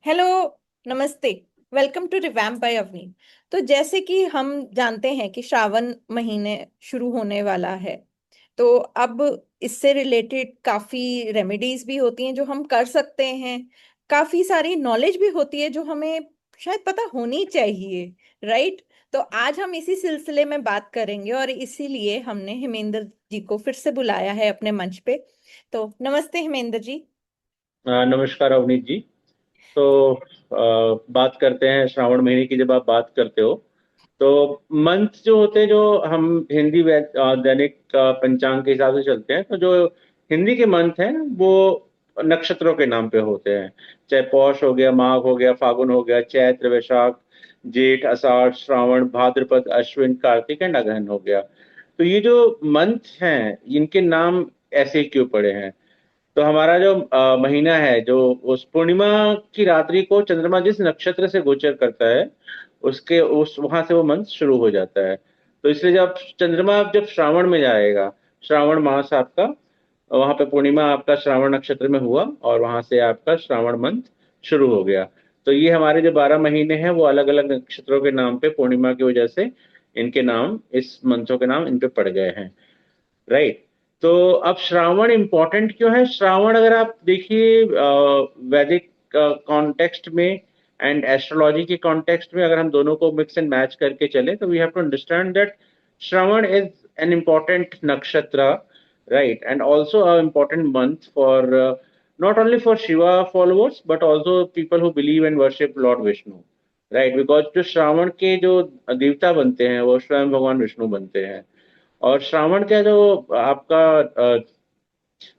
Hello. नमस्ते। Welcome to revamp by Avani. तो जैसे कि हम जानते हैं कि श्रावण महीने शुरू होने वाला है, तो अब इससे रिलेटेड काफी रेमेडीज भी होती हैं जो हम कर सकते हैं। काफी सारी नॉलेज भी होती है जो हमें शायद पता होनी चाहिए। राइट। तो आज हम इसी सिलसिले में बात करेंगे और इसीलिए हमने हेमेंद्र जी को फिर से बुलाया है अपने मंच पे। तो नमस्ते हेमेंद्र जी। नमस्कार अवनीत जी। तो बात करते हैं श्रावण महीने की। जब आप बात करते हो तो मंथ जो होते हैं, जो हम हिंदी दैनिक पंचांग के हिसाब से चलते हैं, तो जो हिंदी के मंथ हैं वो नक्षत्रों के नाम पे होते हैं। चाहे पौष हो गया, माघ हो गया, फागुन हो गया, चैत्र, वैशाख, जेठ, आषाढ़, श्रावण, भाद्रपद, अश्विन, कार्तिक एंड अगहन हो गया। तो ये जो मंथ हैं, इनके नाम ऐसे क्यों पड़े हैं? तो हमारा जो महीना है, जो उस पूर्णिमा की रात्रि को चंद्रमा जिस नक्षत्र से गोचर करता है, उसके उस वहां से वो मंथ शुरू हो जाता है। तो इसलिए जब श्रावण में जाएगा, श्रावण मास आपका, वहां पे पूर्णिमा आपका श्रावण नक्षत्र में हुआ और वहां से आपका श्रावण मंथ शुरू हो गया। तो ये हमारे जो 12 महीने हैं वो अलग अलग नक्षत्रों के नाम पे, पूर्णिमा की वजह से इनके नाम, इस मंथों के नाम इन पे पड़ गए हैं। राइट। तो अब श्रावण इंपॉर्टेंट क्यों है? श्रावण अगर आप देखिए वैदिक कॉन्टेक्स्ट में एंड एस्ट्रोलॉजी के कॉन्टेक्स्ट में, अगर हम दोनों को मिक्स एंड मैच करके चले, तो we have to understand that Shravan is an important nakshatra, right, and also a important month for not only for Shiva followers but also people who believe and worship Lord Vishnu, right, because जो श्रावण के जो देवता बनते हैं वो स्वयं भगवान विष्णु बनते हैं। और श्रावण का जो आपका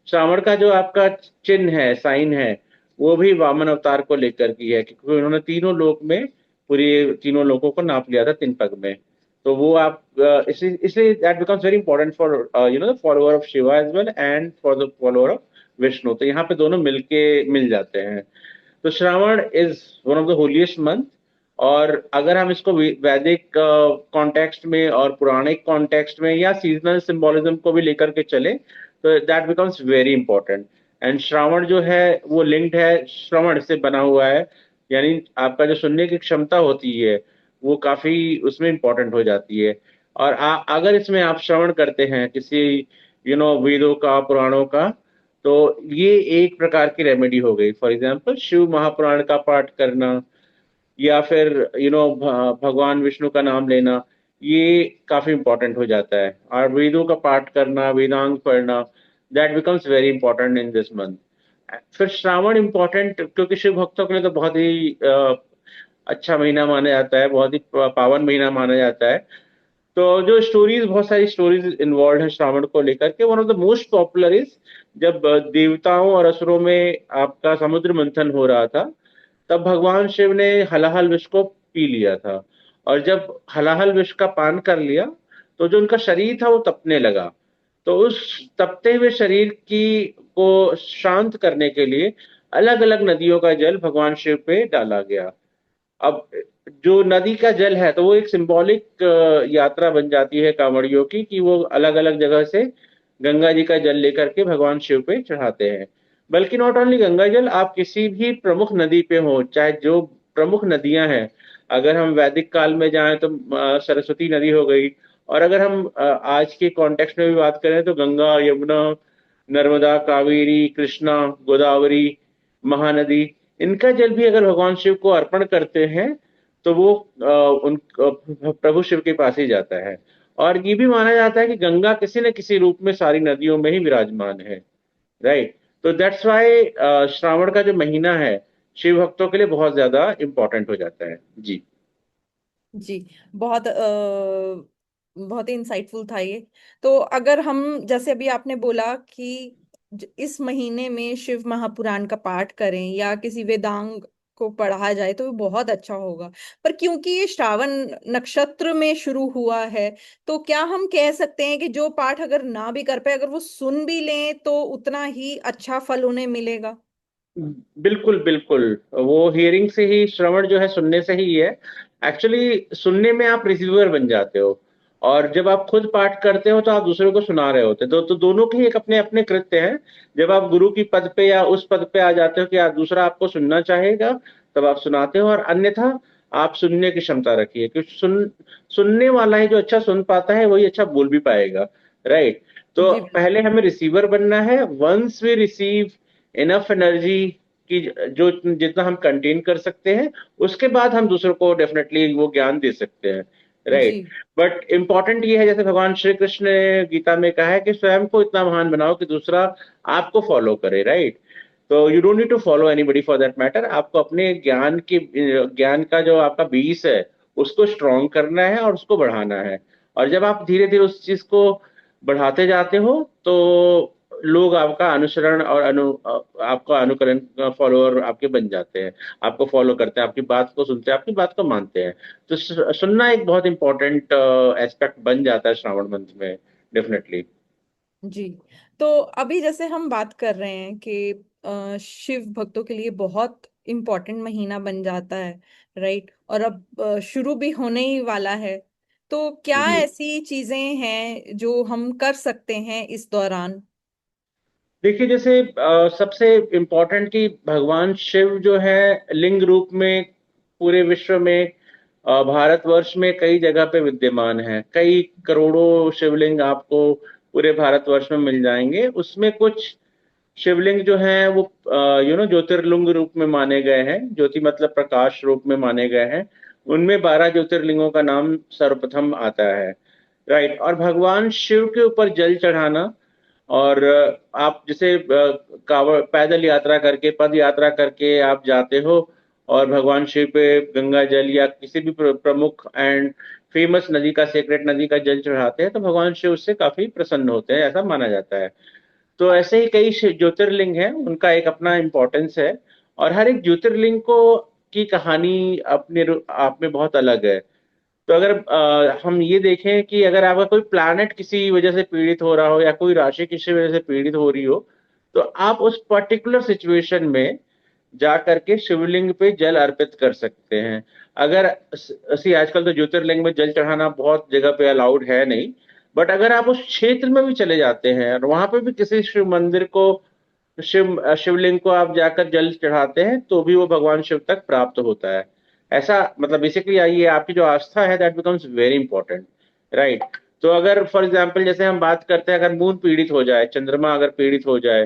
श्रावण का जो आपका चिन्ह है, साइन है, वो भी वामन अवतार को लेकर की है, क्योंकि उन्होंने तीनों लोक में, पूरी तीनों लोकों को नाप लिया था 3 पग में। तो वो आप इसलिए इसलिए that becomes very important for the follower of Shiva as well and for the follower of Vishnu. तो यहाँ पे दोनों मिलके मिल जाते हैं। तो Shravan is one of the holiest month. और अगर हम इसको वैदिक कॉन्टेक्स्ट में और पुराणिक कॉन्टेक्स्ट में या सीजनल सिंबोलिज्म को भी लेकर के चले, तो that becomes very important. And Shravan जो है वो लिंक्ड है, श्रवण से बना हुआ है, यानी आपका जो सुनने की क्षमता होती है वो काफी उसमें इंपॉर्टेंट हो जाती है। और अगर इसमें आप श्रवण करते हैं किसी वेदों का, पुराणों का, तो ये एक प्रकार की रेमेडी हो गई। फॉर एग्जाम्पल शिव महापुराण का पाठ करना, या फिर भगवान विष्णु का नाम लेना, ये काफी इंपॉर्टेंट हो जाता है। और वेदों का पाठ करना, वेदांग पढ़ना, that becomes very important in this month. फिर श्रावण इंपॉर्टेंट क्योंकि शिव भक्तों के लिए तो बहुत ही अच्छा महीना माना जाता है, बहुत ही पावन महीना माना जाता है। तो जो स्टोरीज, बहुत सारी स्टोरीज इन्वॉल्व है श्रावण को लेकर के। One of the most popular is जब देवताओं और असुरों में आपका समुद्र मंथन हो रहा था, तब भगवान शिव ने हलाहल विष को पी लिया था। और जब हलाहल विष का पान कर लिया, तो जो उनका शरीर था वो तपने लगा। तो उस तपते हुए शरीर की को शांत करने के लिए अलग अलग नदियों का जल भगवान शिव पे डाला गया। अब जो नदी का जल है, तो वो एक सिंबॉलिक यात्रा बन जाती है कांवड़ियों की, कि वो अलग अलग जगह से गंगा जी का जल लेकर के भगवान शिव पे चढ़ाते हैं। बल्कि नॉट ओनली गंगा जल, आप किसी भी प्रमुख नदी पे हो, चाहे जो प्रमुख नदियां हैं, अगर हम वैदिक काल में जाएं तो सरस्वती नदी हो गई। और अगर हम आज के कॉन्टेक्स्ट में भी बात करें तो गंगा, यमुना, नर्मदा, कावेरी, कृष्णा, गोदावरी, महानदी, इनका जल भी अगर भगवान शिव को अर्पण करते हैं, तो वो प्रभु शिव के पास ही जाता है। और ये भी माना जाता है कि गंगा किसी न किसी रूप में सारी नदियों में ही विराजमान है, राइट। तो दैट्स वाई श्रावण का जो महीना है शिव भक्तों के लिए बहुत ज्यादा इंपॉर्टेंट हो जाता है। जी। जी। बहुत बहुत ही इंसाइटफुल था ये। तो अगर हम, जैसे अभी आपने बोला कि इस महीने में शिव महापुराण का पाठ करें या किसी वेदांग को पढ़ा जाए तो बहुत अच्छा होगा। पर क्योंकि ये श्रावण नक्षत्र में शुरू हुआ है, तो क्या हम कह सकते हैं कि जो पाठ अगर ना भी कर पाए, अगर वो सुन भी लें तो उतना ही अच्छा फल उन्हें मिलेगा? बिल्कुल बिल्कुल। वो हियरिंग से ही, श्रवण जो है सुनने से ही है। एक्चुअली सुनने में आप रिसीवर बन जाते हो, और जब आप खुद पाठ करते हो तो आप दूसरों को सुना रहे होते हैं। तो दोनों के ही एक अपने अपने कृत्य हैं। जब आप गुरु की पद पे या उस पद पे आ जाते हो कि आप दूसरा आपको सुनना चाहेगा, तब आप सुनाते हो। और अन्यथा आप सुनने की क्षमता रखिए, क्योंकि सुनने वाला ही जो अच्छा सुन पाता है वही अच्छा बोल भी पाएगा। राइट। तो जी पहले बिल्कुल। हमें रिसीवर बनना है। Once we receive enough energy कि जो जितना हम कंटेन कर सकते हैं, उसके बाद हम दूसरों को डेफिनेटली वो ज्ञान दे सकते हैं। जी राइट। बट इम्पॉर्टेंट ये है, जैसे भगवान श्री कृष्ण ने गीता में कहा है कि स्वयं को इतना महान बनाओ कि दूसरा आपको फॉलो करे। राइट। तो you don't need to follow anybody for that matter. आपको अपने ज्ञान का जो आपका बेस है उसको स्ट्रॉन्ग करना है और उसको बढ़ाना है। और जब आप धीरे धीरे उस चीज को बढ़ाते जाते हो, तो लोग आपका अनुसरण और आपका अनुकरण, फॉलोअर आपके बन जाते हैं। आपको फॉलो करते हैं, आपकी बात को सुनते हैं, आपकी बात को मानते हैं। तो सुनना एक बहुत इंपॉर्टेंट एस्पेक्ट बन जाता है श्रावण मंथ में, डेफिनेटली। जी। तो अभी जैसे हम बात कर रहे हैं कि शिव भक्तों के लिए बहुत इम्पोर्टेंट महीना बन जाता है, राइट? और अब शुरू भी होने ही वाला है। तो क्या जी। ऐसी चीजें हैं जो हम कर सकते हैं इस दौरान? देखिए, जैसे सबसे इम्पोर्टेंट कि भगवान शिव जो है लिंग रूप में पूरे विश्व में, भारतवर्ष में कई जगह पे विद्यमान है। कई करोड़ों शिवलिंग आपको पूरे भारतवर्ष में मिल जाएंगे। उसमें कुछ शिवलिंग जो हैं वो ज्योतिर्लिंग रूप में माने गए हैं। ज्योति मतलब प्रकाश रूप में माने गए हैं। उनमें 12 ज्योतिर्लिंगों का नाम सर्वप्रथम आता है। राइट। और भगवान शिव के ऊपर जल चढ़ाना, और आप जैसे कावड़ पैदल यात्रा करके, पद यात्रा करके आप जाते हो और भगवान शिव पे गंगा जल या किसी भी प्रमुख एंड फेमस नदी का, सेक्रेट नदी का जल चढ़ाते हैं, तो भगवान शिव उससे काफी प्रसन्न होते हैं, ऐसा माना जाता है। तो ऐसे ही कई ज्योतिर्लिंग हैं, उनका एक अपना इम्पोर्टेंस है। और हर एक ज्योतिर्लिंग को की कहानी अपने आप में बहुत अलग है। तो अगर हम ये देखें कि अगर आपका कोई प्लैनेट किसी वजह से पीड़ित हो रहा हो या कोई राशि किसी वजह से पीड़ित हो रही हो, तो आप उस पर्टिकुलर सिचुएशन में जा करके शिवलिंग पे जल अर्पित कर सकते हैं। अगर ऐसी आजकल तो ज्योतिर्लिंग में जल चढ़ाना बहुत जगह पे अलाउड है नहीं, बट अगर आप उस क्षेत्र में भी चले जाते हैं और वहां पे भी किसी शिव मंदिर को, शिवलिंग को आप जाकर जल चढ़ाते हैं, तो भी वो भगवान शिव तक प्राप्त होता है। ऐसा मतलब बेसिकली ये आपकी जो आस्था है that becomes very important. Right. तो अगर फॉर एग्जाम्पल जैसे हम बात करते हैं, अगर मून पीड़ित हो जाए, चंद्रमा अगर पीड़ित हो जाए,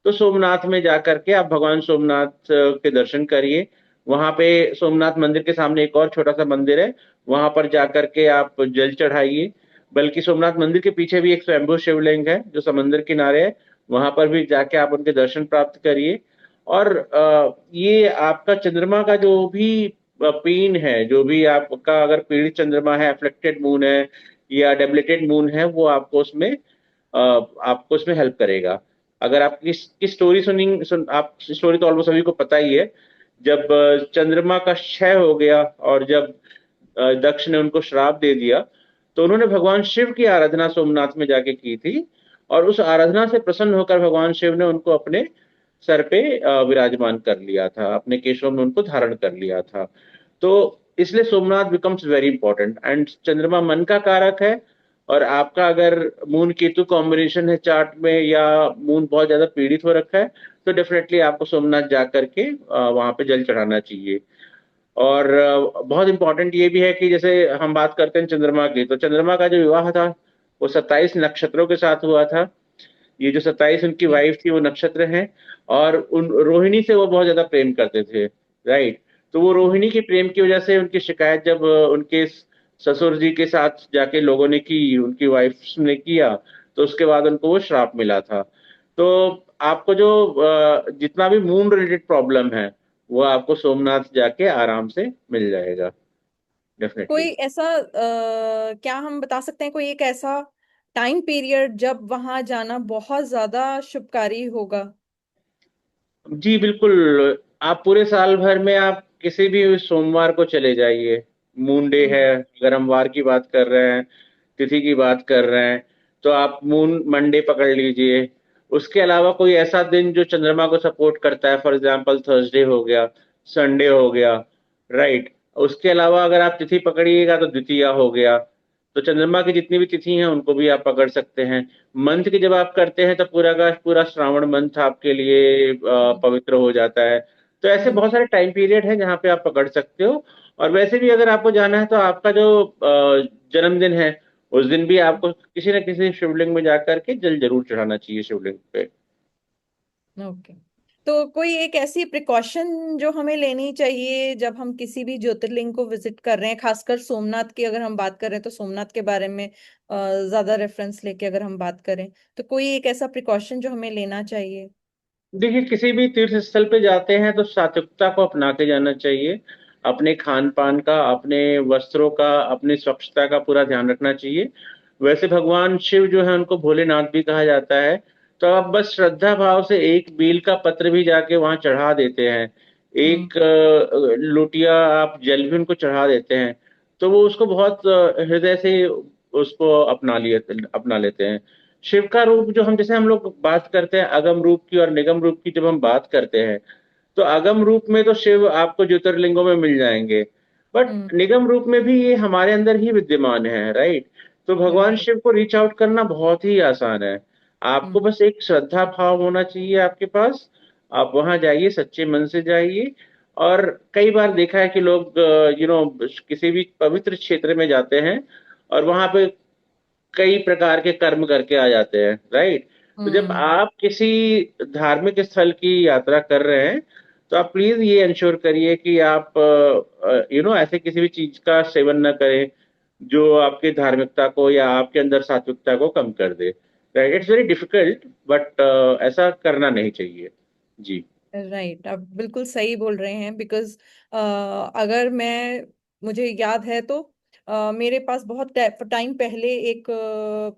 तो सोमनाथ में जाकर के आप भगवान सोमनाथ के दर्शन करिए। वहां पे सोमनाथ मंदिर के सामने एक और छोटा सा मंदिर है, वहां पर जाकर के आप जल चढ़ाइए। बल्कि सोमनाथ मंदिर के पीछे भी एक स्वयंभू शिवलिंग है जो समंदर किनारे है, वहां पर भी जाके आप उनके दर्शन प्राप्त करिए। और ये आपका चंद्रमा का जो भी पेन है, जो भी आपका अगर पीड़ित चंद्रमा है, अफ्लेक्टेड मून है या डेबिलिटेड मून है, वो आपको उसमें हेल्प करेगा। अगर आप की स्टोरी आप स्टोरी तो ऑलमोस्ट सभी को पता ही है। जब चंद्रमा का क्षय हो गया और जब दक्ष ने उनको श्राप दे दिया, तो उन्होंने भगवान शिव की आराधना सोमनाथ में जाके की थी। और उस आराधना से प्रसन्न होकर भगवान शिव ने उनको अपने सर पे विराजमान कर लिया था, अपने केशों में उनको धारण कर लिया था। तो इसलिए Somnath becomes very important. And चंद्रमा मन का कारक है। और आपका अगर मून केतु कॉम्बिनेशन है चार्ट में, या मून बहुत ज्यादा पीड़ित हो रखा है, तो डेफिनेटली आपको सोमनाथ जा करके वहां पे जल चढ़ाना चाहिए। और बहुत इंपॉर्टेंट ये भी है कि जैसे हम बात करते हैं चंद्रमा की, तो चंद्रमा का जो विवाह था वो 27 नक्षत्रों के साथ हुआ था। ये जो 27 उनकी जी वाइफ थी वो नक्षत्र हैं। और उन रोहिणी से वो बहुत ज्यादा प्रेम करते थे। राइट। तो वो रोहिणी के प्रेम की वजह से उनकी शिकायत जब उनके ससुर जी के साथ जाके लोगों ने की, उनकी वाइफ ने किया, तो उसके बाद उनको वो श्राप मिला था। तो आपको जो जितना भी मून रिलेटेड प्रॉब्लम है, वो आपको सोमनाथ जाके आराम से मिल जाएगा, कोई डेफिनेटली। ऐसा क्या हम बता सकते हैं, कोई एक ऐसा टाइम पीरियड जब वहां जाना बहुत ज्यादा शुभकारी होगा? जी बिल्कुल। आप पूरे साल भर में आप किसी भी सोमवार को चले जाइए। मून डे है, हम्म। अगर हम वार की बात कर रहे हैं, तिथि की बात कर रहे हैं, तो आप मून मंडे पकड़ लीजिए। उसके अलावा कोई ऐसा दिन जो चंद्रमा को सपोर्ट करता है, फॉर एग्जांपल थर्सडे हो गया, संडे हो गया। राइट। उसके अलावा अगर आप तिथि पकड़िएगा तो द्वितीया हो गया। तो चंद्रमा की जितनी भी तिथि हैं उनको भी आप पकड़ सकते हैं। मंथ की जब आप करते हैं तो पूरा का पूरा श्रावण मंथ आपके लिए हम्म। पवित्र हो जाता है। तो ऐसे हम्म। बहुत सारे टाइम पीरियड है जहाँ पे आप पकड़ सकते हो। और वैसे भी अगर आपको जाना है तो आपका जो जन्मदिन है उस दिन भी आपको किसी न किसी शिवलिंग में जाकर के जल जरूर चढ़ाना चाहिए शिवलिंग पे। ओके। तो कोई एक ऐसी प्रिकॉशन जो हमें लेनी चाहिए जब हम किसी भी ज्योतिर्लिंग को विजिट कर रहे हैं, खासकर सोमनाथ की अगर हम बात कर रहे हैं, तो सोमनाथ के बारे में ज्यादा रेफरेंस लेके अगर हम बात करें, तो कोई एक ऐसा प्रिकॉशन जो हमें लेना चाहिए? देखिए, किसी भी तीर्थ स्थल पे जाते हैं तो सात्विकता को अपना के जाना चाहिए। अपने खान पान का, अपने वस्त्रों का, अपनी स्वच्छता का पूरा ध्यान रखना चाहिए। वैसे भगवान शिव जो है उनको भोलेनाथ भी कहा जाता है। तो आप बस श्रद्धा भाव से एक बेल का पत्र भी जाके वहां चढ़ा देते हैं, हम्म। एक लोटिया आप जल भी उनको चढ़ा देते हैं, तो वो उसको बहुत हृदय से उसको अपना लेते हैं। शिव का रूप जो हम, जैसे हम लोग बात करते हैं अगम रूप की और निगम रूप की, जब हम बात करते हैं तो अगम रूप में तो शिव आपको ज्योतिर्लिंगों में मिल जाएंगे, हम्म। बट निगम रूप में भी ये हमारे अंदर ही विद्यमान है, राइट। तो भगवान राइट। शिव को रीच आउट करना बहुत ही आसान है। आपको हम्म। बस एक श्रद्धा भाव होना चाहिए आपके पास। आप वहां जाइए, सच्चे मन से जाइए। और कई बार देखा है कि लोग किसी भी पवित्र क्षेत्र में जाते हैं और वहां पे कई प्रकार के कर्म करके आ जाते हैं, राइट। तो जब हम्म। आप किसी धार्मिक स्थल की यात्रा कर रहे हैं तो आप प्लीज ये इंश्योर करिए कि आप ऐसे किसी भी चीज का सेवन न करें जो आपकी धार्मिकता को या आपके अंदर सात्विकता को कम कर दे। Right, it's very difficult, but ऐसा करना नहीं चाहिए। जी। राइट, आप बिल्कुल सही बोल रहे हैं। बिकॉज अगर मैं मुझे याद है तो मेरे पास बहुत टाइम पहले एक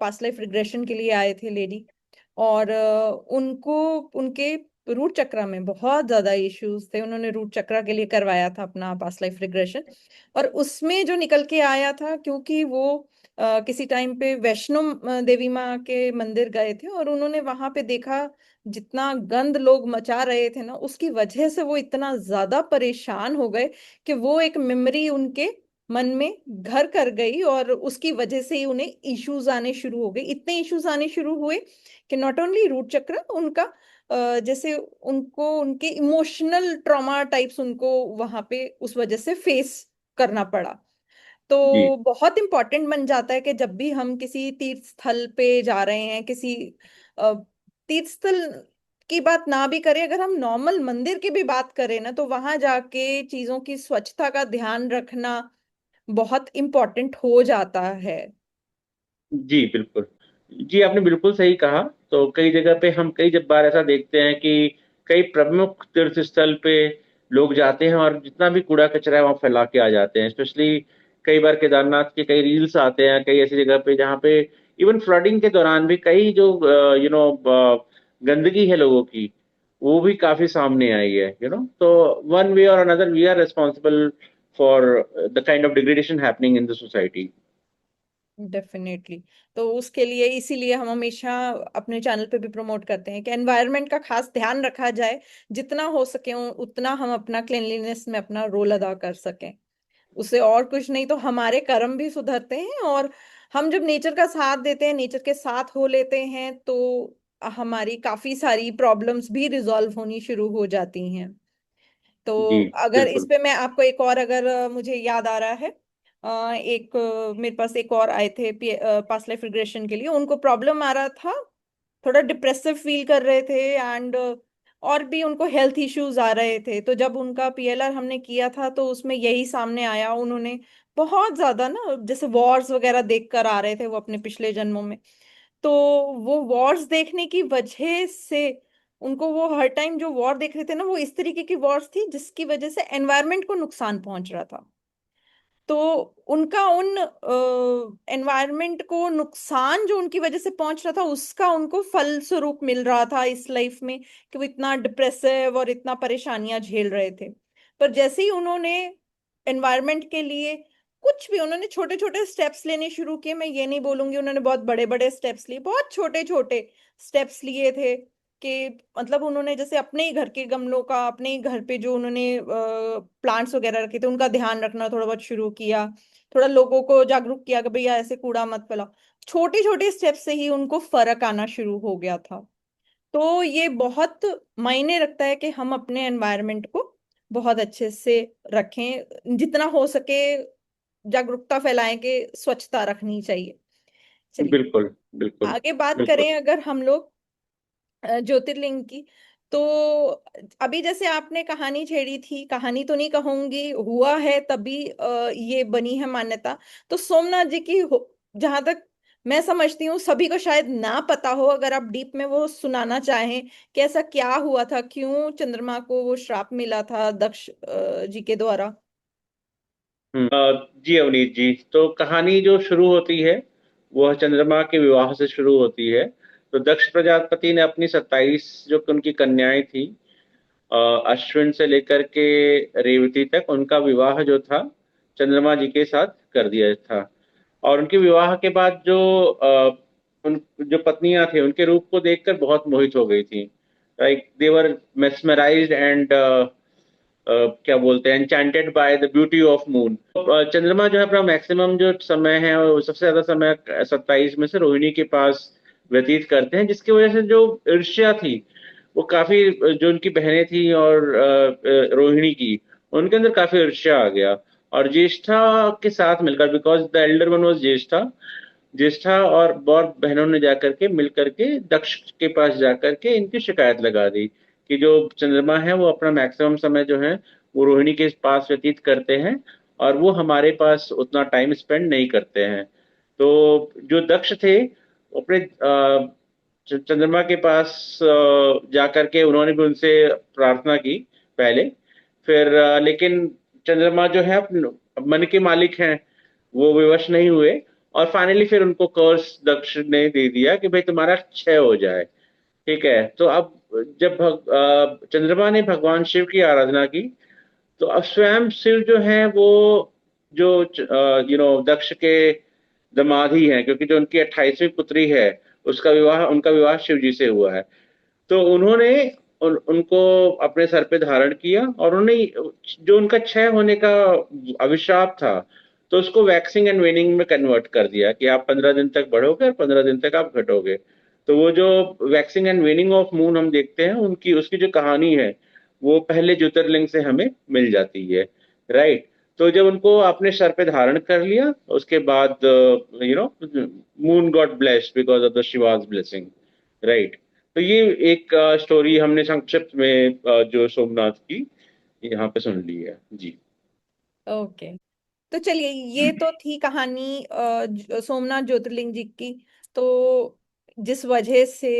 पास्ट लाइफ रिग्रेशन के लिए आए थे लेडी। और उनको उनके रूट चक्रा में बहुत ज्यादा इश्यूज थे। उन्होंने रूट चक्रा के लिए करवाया था अपना पास्ट लाइफ रिग्रेशन। और उसमें जो निकल के आया था, क्योंकि वो किसी टाइम पे वैष्णो देवी माँ के मंदिर गए थे और उन्होंने वहां पे देखा जितना गंद लोग मचा रहे थे ना, उसकी वजह से वो इतना ज्यादा परेशान हो गए कि वो एक मेमोरी उनके मन में घर कर गई। और उसकी वजह से ही उन्हें इश्यूज आने शुरू हो गए, इतने इश्यूज आने शुरू हुए कि नॉट ओनली रूट चक्र उनका, जैसे उनको उनके इमोशनल ट्रॉमा टाइप्स उनको वहां पे उस वजह से फेस करना पड़ा। जी। तो बहुत इंपॉर्टेंट बन जाता है कि जब भी हम किसी तीर्थ स्थल पे जा रहे हैं, किसी अ, तीर्थ स्थल की बात ना भी करें, अगर हम नॉर्मल मंदिर की भी बात करें ना, तो वहां जाके चीजों की स्वच्छता का ध्यान रखना बहुत इंपॉर्टेंट हो जाता है। जी बिल्कुल। जी, आपने बिल्कुल सही कहा। तो कई जगह पे हम कई जब बार ऐसा देखते हैं कि कई प्रमुख तीर्थ स्थल पे लोग जाते हैं और जितना भी कूड़ा कचरा है वहां फैला के आ जाते हैं। स्पेशली कई बार केदारनाथ के कई रील्स आते हैं कई ऐसी जगह पे जहाँ पे इवन फ्लडिंग के दौरान भी कई जो गंदगी है लोगों की, वो भी काफी सामने आई है। तो वन वे और another we are responsible for the kind of degradation happening in the society. Definitely. तो उसके लिए इसीलिए हम हमेशा अपने चैनल पे भी प्रमोट करते हैं कि एनवायरनमेंट का खास ध्यान रखा जाए। जितना हो सके उतना हम अपना क्लीनलीनेस में अपना रोल अदा कर सकें। उसे और कुछ नहीं तो हमारे कर्म भी सुधरते हैं। और हम जब नेचर का साथ देते हैं, नेचर के साथ हो लेते हैं, तो हमारी काफी सारी प्रॉब्लम्स भी रिजॉल्व होनी शुरू हो जाती हैं। जी तो अगर इस बिल्कुल। पे मैं आपको एक और, अगर मुझे याद आ रहा है, एक मेरे पास एक और आए थे पास्ट लाइफ रिग्रेशन के लिए। उनको प्रॉब्लम आ रहा था, थोड़ा डिप्रेसिव फील कर रहे थे, एंड और भी उनको हेल्थ इश्यूज आ रहे थे। तो जब उनका पीएलआर हमने किया था तो उसमें यही सामने आया। उन्होंने बहुत ज्यादा ना, जैसे वॉर्स वगैरह देख कर आ रहे थे वो अपने पिछले जन्मों में। तो वो वॉर्स देखने की वजह से उनको, वो हर टाइम जो वॉर देख रहे थे ना, वो इस तरीके की वॉर्स थी जिसकी वजह से एनवायरनमेंट को नुकसान पहुंच रहा था। तो उनका उन एनवायरनमेंट को नुकसान जो उनकी वजह से पहुंच रहा था, उसका उनको फल स्वरूप मिल रहा था इस लाइफ में, कि वो इतना डिप्रेसिव और इतना परेशानियां झेल रहे थे। पर जैसे ही उन्होंने एनवायरनमेंट के लिए कुछ भी, उन्होंने छोटे छोटे स्टेप्स लेने शुरू किए। मैं ये नहीं बोलूंगी उन्होंने बहुत बड़े बड़े स्टेप्स लिए, बहुत छोटे छोटे स्टेप्स लिए थे। के, मतलब उन्होंने जैसे अपने ही घर के गमलों का, अपने ही घर पे जो उन्होंने प्लांट्स वगैरह रखे थे उनका ध्यान रखना थोड़ा बहुत शुरू किया, थोड़ा लोगों को जागरूक किया कि भैया ऐसे कूड़ा मत फैलाओ। छोटे छोटे स्टेप से ही उनको फर्क आना शुरू हो गया था। तो ये बहुत मायने रखता है कि हम अपने एनवायरनमेंट को बहुत अच्छे से रखें, जितना हो सके जागरूकता फैलाएं कि स्वच्छता रखनी चाहिए। चलिए बिल्कुल बिल्कुल आगे बात बिल्कुल। करें अगर हम लोग ज्योतिर्लिंग की। तो अभी जैसे आपने कहानी छेड़ी थी, कहानी तो नहीं कहूंगी, हुआ है तभी ये बनी है मान्यता। तो सोमनाथ जी की जहां तक मैं समझती हूँ सभी को शायद ना पता हो, अगर आप डीप में वो सुनाना चाहें कि ऐसा क्या हुआ था, क्यों चंद्रमा को वो श्राप मिला था दक्ष जी के द्वारा। जी अवनीत जी, तो कहानी जो शुरू होती है वह चंद्रमा के विवाह से शुरू होती है। तो दक्ष प्रजापति ने अपनी 27 जो कि उनकी कन्याएं थी, अ, अश्विन से लेकर के रेवती तक, उनका विवाह जो था चंद्रमा जी के साथ कर दिया था। और उनके विवाह के बाद जो उन जो पत्नियां थी उनके रूप को देखकर बहुत मोहित हो गई थी। Like they were mesmerised and क्या बोलते हैं, enchanted by the beauty of moon. चंद्रमा जो है अपना मैक्सिमम जो समय है वो सबसे ज्यादा समय 27 में से रोहिणी के पास व्यतीत करते हैं, जिसकी वजह से जो ईर्ष्या थी वो काफी, जो उनकी बहनें थी और रोहिणी की, उनके अंदर काफी ईर्ष्या आ गया। और ज्येष्ठा के साथ मिलकर, because the elder one was Jyeshtha, Jyeshtha और बहनों ने जाकर के मिल करके दक्ष के पास जाकर के इनकी शिकायत लगा दी कि जो चंद्रमा है वो अपना मैक्सिमम समय जो है वो रोहिणी के पास व्यतीत करते हैं, और वो हमारे पास उतना टाइम स्पेंड नहीं करते हैं। तो जो दक्ष थे वो अपने चंद्रमा के पास जाकर के उन्होंने भी उनसे प्रार्थना की पहले। फिर लेकिन चंद्रमा जो है मन के मालिक हैं, वो विवश नहीं हुए। और फाइनली फिर उनको कर्स दक्ष ने दे दिया कि भाई तुम्हारा क्षय हो जाए। ठीक है, तो अब जब चंद्रमा ने भगवान शिव की आराधना की, तो अब स्वयं शिव जो है वो, जो दक्ष के दामाद ही हैं, क्योंकि जो उनकी 28वीं पुत्री है उसका विवाह, उनका विवाह शिव जी से हुआ है। तो उन्होंने उनको अपने सर पे धारण किया, और उन्हें जो उनका क्षय होने का अभिशाप था, तो उसको वैक्सिंग एंड वेनिंग में कन्वर्ट कर दिया कि आप 15 दिन तक बढ़ोगे और 15 दिन तक आप घटोगे। तो वो जो वैक्सिंग एंड वेनिंग ऑफ मून हम देखते हैं, उनकी उसकी जो कहानी है वो पहले ज्योतिर्लिंग से हमें मिल जाती है। राइट। तो जब उनको आपने सर पे धारण कर लिया, उसके बाद moon got blessed because of the Shiva's blessing. Right. तो ये एक स्टोरी हमने संक्षिप्त में जो सोमनाथ की यहाँ पे सुन ली है जी। ओके। तो चलिए ये तो थी कहानी सोमनाथ ज्योतिर्लिंग जी की। तो जिस वजह से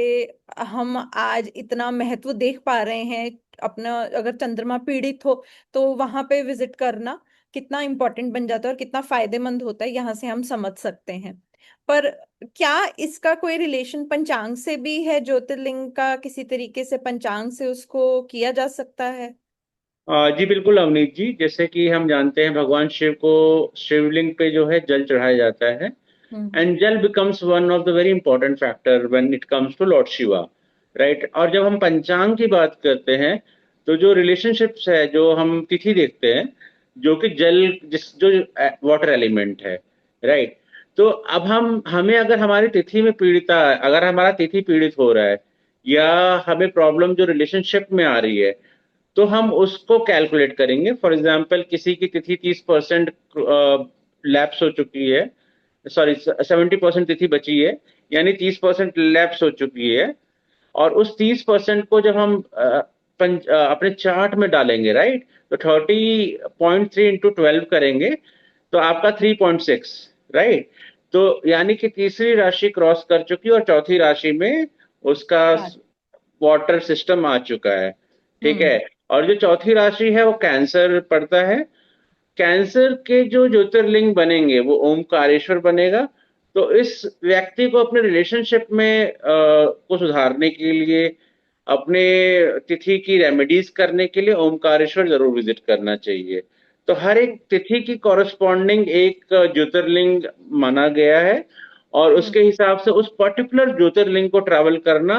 हम आज इतना महत्व देख पा रहे हैं अपना, अगर चंद्रमा पीड़ित हो तो वहां पे विजिट करना कितना इम्पोर्टेंट बन जाता है और कितना फायदेमंद होता है, यहाँ से हम समझ सकते हैं। पर क्या इसका कोई रिलेशन पंचांग से भी है? ज्योतिर्लिंग का किसी तरीके से पंचांग से उसको किया जा सकता है? जी बिल्कुल अवनीत जी, जैसे कि हम जानते हैं भगवान शिव को शिवलिंग पे जो है जल चढ़ाया जाता है। Hmm. And jal becomes one of the very important factor when it comes to lord Shiva. Right. और जब हम पंचांग की बात करते हैं, तो जो रिलेशनशिप्स है, जो हम तिथि देखते हैं, जो कि जल, जिस जो वाटर एलिमेंट है। राइट। तो अब हम हमें अगर हमारी तिथि में पीड़िता, अगर हमारा तिथि पीड़ित हो रहा है, या हमें प्रॉब्लम जो रिलेशनशिप में आ रही है, तो हम उसको कैलकुलेट करेंगे। फॉर एग्जाम्पल किसी की तिथि 30% लैप्स हो चुकी है, सॉरी 70% तिथि बची है, यानी 30% लैप्स हो चुकी है। और उस 30% को जब हम अपने चार्ट में डालेंगे, राइट, तो 30.3 इंटू 12 करेंगे, तो आपका 3.6। राइट। तो यानी कि तीसरी राशि क्रॉस कर चुकी और चौथी राशि में उसका हाँ। वाटर सिस्टम आ चुका है। ठीक है। हम्म। और जो चौथी राशि है वो कैंसर पड़ता है। कैंसर के जो ज्योतिर्लिंग बनेंगे वो ओमकारेश्वर बनेगा। तो इस व्यक्ति को अपने रिलेशनशिप में को सुधारने के लिए, अपने तिथि की रेमेडीज करने के लिए ओमकारेश्वर जरूर विजिट करना चाहिए। तो हर एक तिथि की कॉरस्पॉन्डिंग एक ज्योतिर्लिंग माना गया है, और हम्म। उसके हिसाब से उस पर्टिकुलर ज्योतिर्लिंग को ट्रैवल करना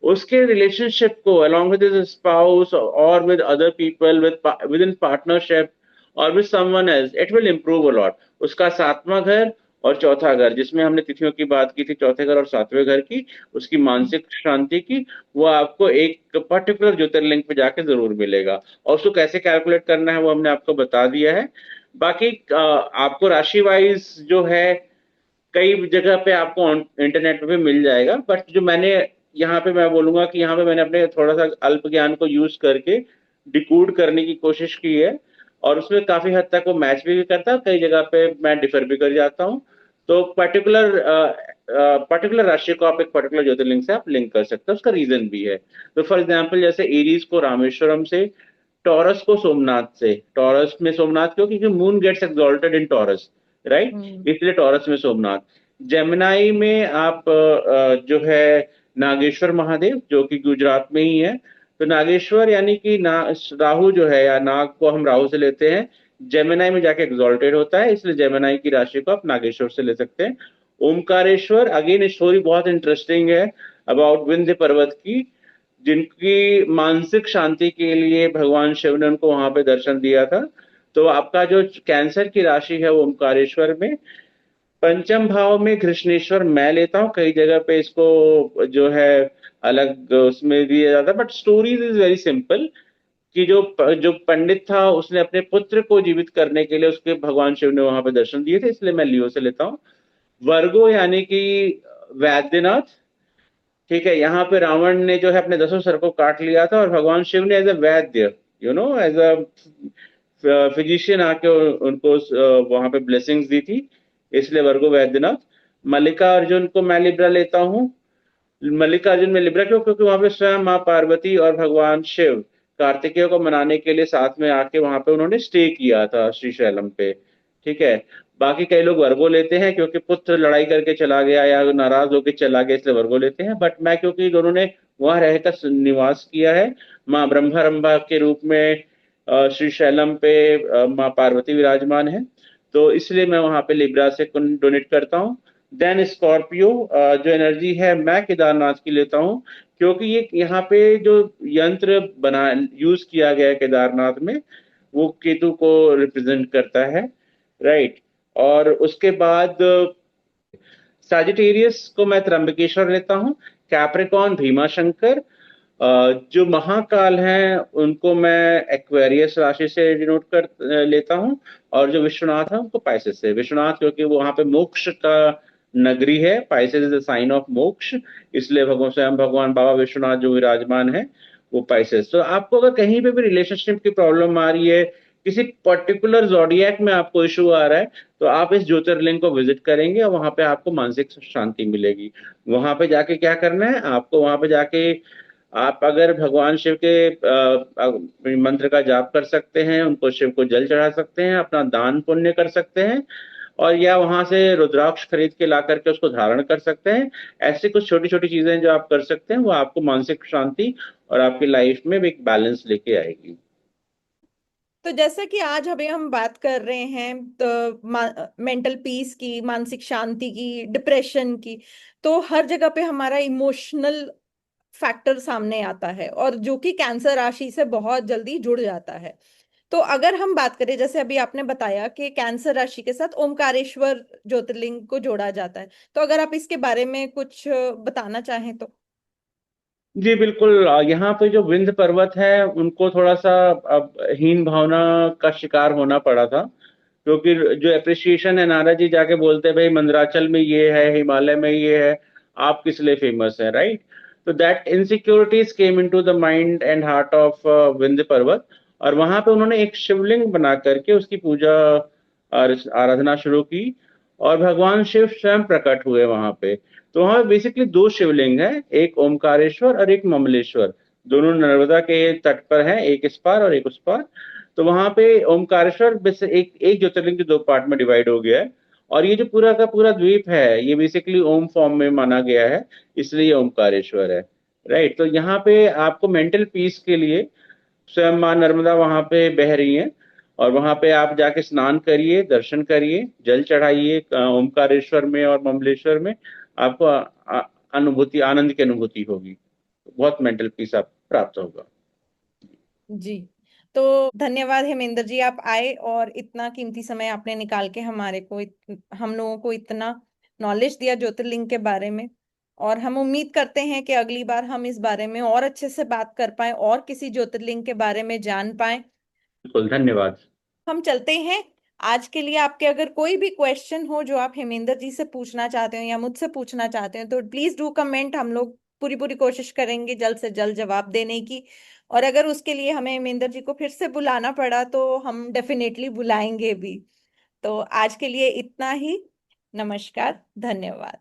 उसके रिलेशनशिप को along with his spouse or with other people within partnership और with someone else, it will improve a lot. उसका सातवां घर और चौथा घर, जिसमें हमने तिथियों की बात की थी, चौथे घर और सातवें घर की, उसकी मानसिक शांति की, वो आपको एक पर्टिकुलर ज्योतिर्लिंग पे जाके जरूर मिलेगा। और उसको कैसे कैलकुलेट करना है वो हमने आपको बता दिया है। बाकी आपको राशि वाइज जो है कई जगह पे आपको इंटरनेट पे भी मिल जाएगा, बट जो मैंने यहाँ पे मैं बोलूंगा कि यहाँ पे मैंने अपने थोड़ा सा अल्प ज्ञान को यूज करके डिकोड करने की कोशिश की है, और उसमें काफी हद तक वो मैच भी करता है, कई जगह पे मैं डिफर भी कर जाता हूँ। तो पर्टिकुलर राशि को आप एक पर्टिकुलर ज्योतिर्लिंग से आप लिंक कर सकते हैं, उसका रीजन भी है। तो फॉर एग्जाम्पल जैसे एरीज को रामेश्वरम से, टॉरस को सोमनाथ से। टॉरस में सोमनाथ क्यों? क्योंकि मून गेट्स एक्सॉल्टेड इन टॉरस, राइट? हम्म। इसलिए टॉरस में सोमनाथ। जेमिनाई में आप जो है नागेश्वर महादेव, जो कि गुजरात में ही है। तो नागेश्वर यानी कि राहु जो है, या नाग को हम राहु से लेते हैं, जेमिनाई में जाके एक्सॉल्टेड होता है, इसलिए जेमिनाई की राशि को आप नागेश्वर से ले सकते हैं। ओमकारेश्वर, अगेन स्टोरी बहुत इंटरेस्टिंग है अबाउट विंध्य पर्वत की, जिनकी मानसिक शांति के लिए भगवान शिव ने उनको वहां पे दर्शन दिया था। तो आपका जो कैंसर की राशि है वो ओमकारेश्वर में। पंचम भाव में कृष्णेश्वर मैं लेता हूँ, कई जगह पे इसको जो है अलग उसमें दिया जाता है, but stories is very simple. कि जो पंडित था उसने अपने पुत्र को जीवित करने के लिए उसके भगवान शिव ने वहां पे दर्शन दिए थे, इसलिए मैं लियो से लेता हूँ। वर्गो यानी कि वैद्यनाथ। ठीक है, यहाँ पे रावण ने जो है अपने 10 सर को काट लिया था, और भगवान शिव ने as a Vaidya, as a physician आके उनको वहां पे ब्लेसिंग्स दी थी, इसलिए वर्गो वैद्यनाथ। मल्लिकार्जुन को मैं लिब्रा लेता हूँ। मल्लिकार्जुन में लिब्रा क्यों? क्योंकि वहां पे स्वयं माँ पार्वती और भगवान शिव कार्तिकेय को मनाने के लिए साथ में आके वहां पे उन्होंने स्टे किया था श्रीशैलम पे। ठीक है। बाकी कई लोग वर्गो लेते हैं क्योंकि पुत्र लड़ाई करके चला गया या नाराज होकर चला गया, इसलिए वर्गो लेते हैं, बट मैं क्योंकि दोनों ने वहां रहकर निवास किया है, माँ ब्रह्मारंभा के रूप में श्रीशैलम पे माँ पार्वती विराजमान है, तो इसलिए मैं वहां पे लिब्रा से डोनेट करता हूँ। देन स्कॉर्पियो, जो एनर्जी है मैं केदारनाथ की लेता हूँ, क्योंकि ये यहाँ पे जो यंत्र बना यूज किया गया है केदारनाथ में, वो केतु को रिप्रेजेंट करता है, राइट? और उसके बाद साजिटेरियस को मैं त्र्यंबकेश्वर लेता हूँ। कैप्रिकॉन भीमाशंकर। जो महाकाल हैं उनको मैं एक्वेरियस राशि से डिनोट लेता हूँ। और जो विश्वनाथ है उनको पाइसेस से। विश्वनाथ क्योंकि वो वहां पे मोक्ष का नगरी है, Pisces is a sign of moksha, इसलिए भगवान स्वयं भगवान बाबा विश्वनाथ जो विराजमान है वो पाइसेस। तो आपको अगर कहीं पे भी रिलेशनशिप की प्रॉब्लम आ रही है, किसी पर्टिकुलर जोडियक में आपको इशू आ रहा है, तो आप इस ज्योतिर्लिंग को विजिट करेंगे और वहां पे आपको मानसिक शांति मिलेगी। वहां पे जाके क्या करना है आपको? वहां पे जाके आप अगर भगवान शिव के मंत्र का जाप कर सकते हैं, उनको शिव को जल चढ़ा सकते हैं, अपना दान पुण्य कर सकते हैं, और या वहां से रुद्राक्ष खरीद के ला करके उसको धारण कर सकते हैं। ऐसी कुछ छोटी छोटी चीजें जो आप कर सकते हैं वो आपको मानसिक शांति और आपकी लाइफ में भी एक बैलेंस लेके आएगी। तो जैसा कि आज अभी हम बात कर रहे हैं तो मेंटल पीस की, मानसिक शांति की, डिप्रेशन की, तो हर जगह पे हमारा इमोशनल फैक्टर सामने आता है, और जो कि कैंसर राशि से बहुत जल्दी जुड़ जाता है। तो अगर हम बात करें, जैसे अभी आपने बताया कि कैंसर राशि के साथ ओमकारेश्वर ज्योतिर्लिंग को जोड़ा जाता है, तो अगर आप इसके बारे में कुछ बताना चाहें तो। जी बिल्कुल। यहाँ पे जो विंध्य पर्वत है उनको थोड़ा सा अब हीन भावना का शिकार होना पड़ा था, क्योंकि जो एप्रिसिएशन है, नारद जी जाके बोलते हैं भाई मंदराचल में ये है, हिमालय में ये है, आप किस लिए फेमस है, राइट? तो that insecurities came into the mind and heart of Vindhya पर्वत। और वहां पे उन्होंने एक शिवलिंग बना करके उसकी पूजा और आराधना शुरू की, और भगवान शिव स्वयं प्रकट हुए वहां पे। तो वहां बेसिकली दो शिवलिंग है, एक ओमकारेश्वर और एक ममलेश्वर। दोनों नर्मदा के तट पर हैं, एक इस पार और एक उस पार। तो वहां पे ओमकारेश्वर बस एक एक ज्योतिर्लिंग के दो पार्ट में डिवाइड हो गया है, और ये जो पूरा का पूरा द्वीप है ये बेसिकली ओम फॉर्म में माना गया है, इसलिए ये ओमकारेश्वर है, राइट? तो यहाँ पे आपको मेंटल पीस के लिए स्वयं माँ नर्मदा वहां पे बह रही हैं, और वहां पे आप जाके स्नान करिए, दर्शन करिए, जल चढ़ाइए ओमकारेश्वर में और ममलेश्वर में। आपको अनुभूति, आनंद की अनुभूति होगी। बहुत मेंटल पीस आप प्राप्त होगा। जी। तो धन्यवाद हेमेंद्र जी, आप आए और इतना कीमती समय आपने निकाल के हमारे को हम लोगों को इतना नॉलेज दिया ज्योतिर्लिंग के बारे में। और हम उम्मीद करते हैं कि अगली बार हम इस बारे में और अच्छे से बात कर पाए और किसी ज्योतिर्लिंग के बारे में जान पाए। बिल्कुल, धन्यवाद। हम चलते हैं। आज के लिए आपके अगर कोई भी क्वेश्चन हो जो आप हेमेंद्र जी से पूछना चाहते हो या मुझसे पूछना चाहते हो तो प्लीज डू कमेंट। हम लोग पूरी पूरी कोशिश करेंगे जल्द से जल्द जवाब देने की। और अगर उसके लिए हमें हेमेंद्र जी को फिर से बुलाना पड़ा तो हम डेफिनेटली बुलाएंगे भी। तो आज के लिए इतना ही। नमस्कार, धन्यवाद।